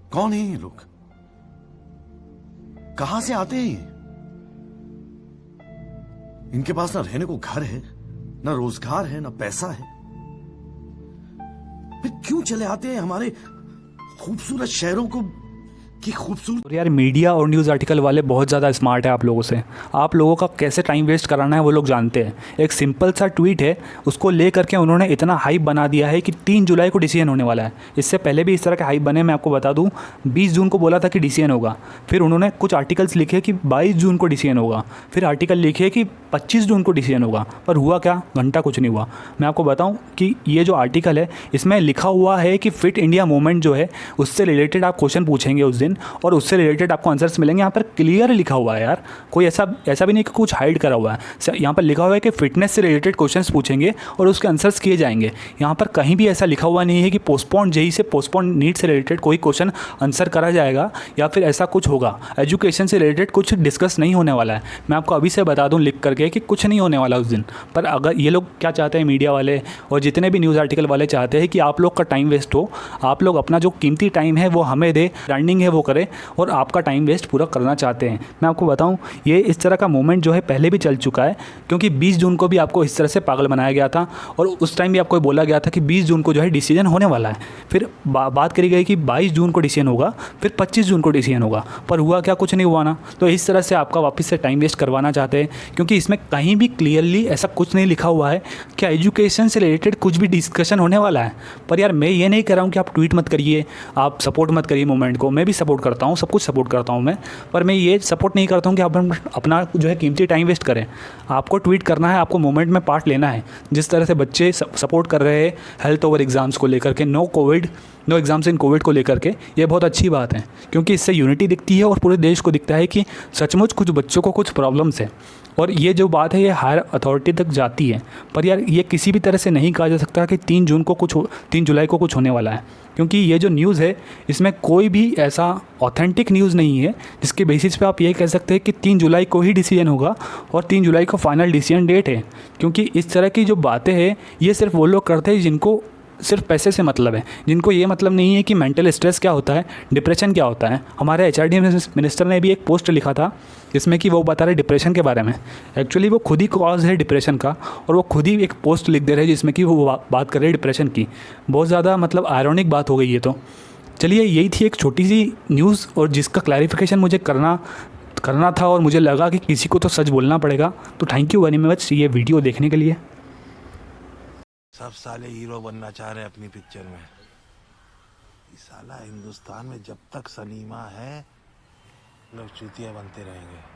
कौन है ये लोग? कहां से आते हैं ये? इनके पास ना रहने को घर है, ना रोजगार है, ना पैसा है, फिर क्यों चले आते हैं हमारे खूबसूरत शहरों को की खूबसूरत। और यार मीडिया और न्यूज़ आर्टिकल वाले बहुत ज़्यादा स्मार्ट है आप लोगों से। आप लोगों का कैसे टाइम वेस्ट कराना है वो लोग जानते हैं। एक सिंपल सा ट्वीट है, उसको ले करके उन्होंने इतना हाइप बना दिया है कि 3 जुलाई को डिसीजन होने वाला है। इससे पहले भी इस तरह के हाइप बने, मैं आपको बता दूं 20 जून को बोला था कि डिसीजन होगा। फिर उन्होंने कुछ आर्टिकल्स लिखे कि 22 जून को डिसीजन होगा, फिर आर्टिकल लिखे कि 25 जून को डिसीजन होगा, पर हुआ क्या? घंटा कुछ नहीं हुआ। मैं आपको बताऊं कि ये जो आर्टिकल है इसमें लिखा हुआ है कि फिट इंडिया मूवमेंट जो है उससे रिलेटेड आप क्वेश्चन पूछेंगे उस दिन और उससे रिलेटेड आपको आंसर्स मिलेंगे। यहाँ पर क्लियर लिखा हुआ है यार, कोई ऐसा भी नहीं कि कुछ हाइड करा हुआ है। यहाँ पर लिखा हुआ है कि फिटनेस से रिलेटेड क्वेश्चंस पूछेंगे और उसके आंसर्स किए जाएंगे। यहाँ पर कहीं भी ऐसा लिखा हुआ नहीं है कि पोस्टपोन जेई से पोस्टपोन नीट से रिलेटेड कोई क्वेश्चन आंसर करा जाएगा या फिर ऐसा कुछ होगा। एजुकेशन से रिलेटेड कुछ डिस्कस नहीं होने वाला है। मैं आपको अभी से बता दूँ लिख करके कि कुछ नहीं होने वाला उस दिन। पर अगर ये लोग क्या चाहते हैं, मीडिया वाले और जितने भी न्यूज़ आर्टिकल वाले चाहते हैं कि आप लोग का टाइम वेस्ट हो, आप लोग अपना जो कीमती टाइम है वो हमें दे, रनिंग है वो करें और आपका टाइम वेस्ट पूरा करना चाहते हैं। मैं आपको बताऊं ये इस तरह का मूवमेंट जो है पहले भी चल चुका है, क्योंकि 20 जून को भी आपको इस तरह से पागल बनाया गया था और उस टाइम भी आपको बोला गया था कि 20 जून को जो है डिसीजन होने वाला है। फिर बात करी गई कि 22 जून को डिसीजन होगा, फिर 25 जून को डिसीजन होगा, पर हुआ क्या? कुछ नहीं हुआ ना। तो इस तरह से आपका वापस से टाइम वेस्ट करवाना चाहते हैं, क्योंकि इसमें कहीं भी क्लियरली ऐसा कुछ नहीं लिखा हुआ है कि एजुकेशन से रिलेटेड कुछ भी डिस्कशन होने वाला है। पर यार मैं ये नहीं कह रहा हूँ कि आप ट्वीट मत करिए, आप सपोर्ट मत करिए मूवमेंट को। मैं भी सपोर्ट करता हूँ, सब कुछ सपोर्ट करता हूँ मैं, पर मैं ये सपोर्ट नहीं करता हूँ कि आप अपना जो है कीमती टाइम वेस्ट करें। आपको ट्वीट करना है, आपको मूवमेंट में पार्ट लेना है। जिस तरह से बच्चे सपोर्ट कर रहे हैं हेल्थ ओवर एग्ज़ाम्स को लेकर के, नो एग्ज़ाम्स इन कोविड को लेकर के, ये बहुत अच्छी बात है, क्योंकि इससे यूनिटी दिखती है और पूरे देश को दिखता है कि सचमुच कुछ बच्चों को कुछ प्रॉब्लम्स है। और ये जो बात है ये हायर अथॉरिटी तक जाती है। पर यार ये किसी भी तरह से नहीं कहा जा सकता कि 3 जुलाई को कुछ होने वाला है, क्योंकि ये जो न्यूज़ है इसमें कोई भी ऐसा ऑथेंटिक न्यूज़ नहीं है जिसके बेसिस पे आप ये कह सकते हैं कि 3 जुलाई को ही डिसीजन होगा और 3 जुलाई को फाइनल डिसीजन डेट है। क्योंकि इस तरह की जो बातें हैं ये सिर्फ वो लोग करते हैं जिनको सिर्फ पैसे से मतलब है, जिनको ये मतलब नहीं है कि मेंटल स्ट्रेस क्या होता है, डिप्रेशन क्या होता है। हमारे एचआरडी मिनिस्टर ने भी एक पोस्ट लिखा था जिसमें कि वो बता रहे डिप्रेशन के बारे में। एक्चुअली वो खुद ही कॉज है डिप्रेशन का और वो खुद ही एक पोस्ट लिख दे रहे हैं जिसमें कि वो बात कर रहे हैं डिप्रेशन की। बहुत ज़्यादा मतलब आयरॉनिक बात हो गई है। तो चलिए यही थी एक छोटी सी न्यूज़ और जिसका क्लैरिफिकेशन मुझे करना था और मुझे लगा कि किसी को तो सच बोलना पड़ेगा। तो थैंक यू वेरी मच ये वीडियो देखने के लिए। सब साले हीरो बनना चाह रहे हैं अपनी पिक्चर में। इस साला हिंदुस्तान में जब तक सलीमा है लोग चूतिया बनते रहेंगे।